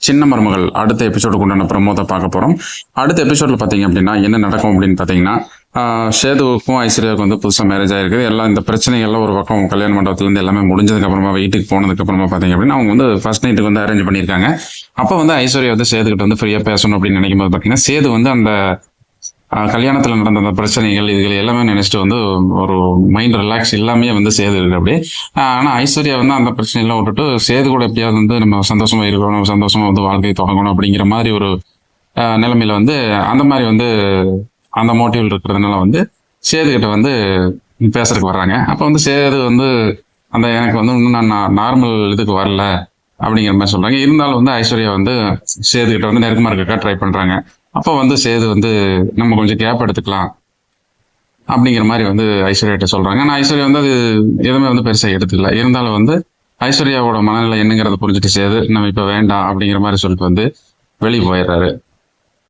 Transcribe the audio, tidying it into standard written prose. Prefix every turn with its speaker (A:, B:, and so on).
A: சின்ன மருமகள் அடுத்த எபிசோடுக்கு உண்டான ப்ரமோதை பார்க்க போகிறோம். அடுத்த எபிசோடில் பார்த்தீங்க அப்படின்னா என்ன நடக்கும் அப்படின்னு பார்த்தீங்கன்னா, சேதுவுக்கும் ஐஸ்வர்யாவுக்கும் வந்து புதுசாக மேரேஜ் ஆகிருக்குது. எல்லாம் இந்த பிரச்சனைகள்லாம் ஒரு பக்கம் கல்யாண மண்டபத்துலேருந்து எல்லாமே முடிஞ்சதுக்கப்புறமா வீட்டுக்கு போனதுக்கப்புறமா பார்த்தீங்க அப்படின்னா அவங்க வந்து ஃபர்ஸ்ட் நைட்டுக்கு வந்து அரேஞ்ச் பண்ணியிருக்காங்க. அப்போ வந்து ஐஸ்வர்யா வந்து சேதுக்கிட்ட வந்து ஃப்ரீயாக பேசணும் அப்படின்னு நினைக்கும் போது பார்த்தீங்கன்னா, சேது வந்து அந்த கல்யாணத்தில் நடந்த அந்த பிரச்சனைகள் இதுகள் எல்லாமே நினைச்சிட்டு வந்து ஒரு மைண்ட் ரிலாக்ஸ் எல்லாமே வந்து சேது இருக்கு அப்படி. ஆனால் ஐஸ்வர்யா வந்து அந்த பிரச்சனையெல்லாம் விட்டுட்டு சேது கூட எப்படியாவது வந்து நம்ம சந்தோஷமா இருக்கணும், சந்தோஷமா வந்து வாழ்க்கையை தொடங்கணும் அப்படிங்கிற மாதிரி ஒரு நிலைமையில வந்து அந்த மாதிரி வந்து அந்த மோட்டிவ் இருக்கிறதுனால வந்து சேது கிட்ட வந்து பேசுறதுக்கு வர்றாங்க. அப்போ வந்து சேது வந்து அந்த எனக்கு வந்து இன்னும் நான் நார்மல் இதுக்கு வரல அப்படிங்கிற மாதிரி சொல்றாங்க. இருந்தாலும் வந்து ஐஸ்வர்யா வந்து சேது கிட்ட வந்து நெருக்கமா இருக்க ட்ரை பண்றாங்க. அப்போ வந்து சேது வந்து நம்ம கொஞ்சம் கேப் எடுத்துக்கலாம் அப்படிங்கிற மாதிரி வந்து ஐஸ்வர்யாட்ட சொல்றாங்க. ஆனால் ஐஸ்வர்யா வந்து அது எதுவுமே வந்து பெருசாக எடுத்துக்கல. இருந்தாலும் வந்து ஐஸ்வர்யாவோட மனநிலை என்னங்கிறத புரிஞ்சுட்டு சேது நம்ம இப்போ வேண்டாம் அப்படிங்கிற மாதிரி சொல்லிட்டு வந்து வெளியே போயிடுறாரு.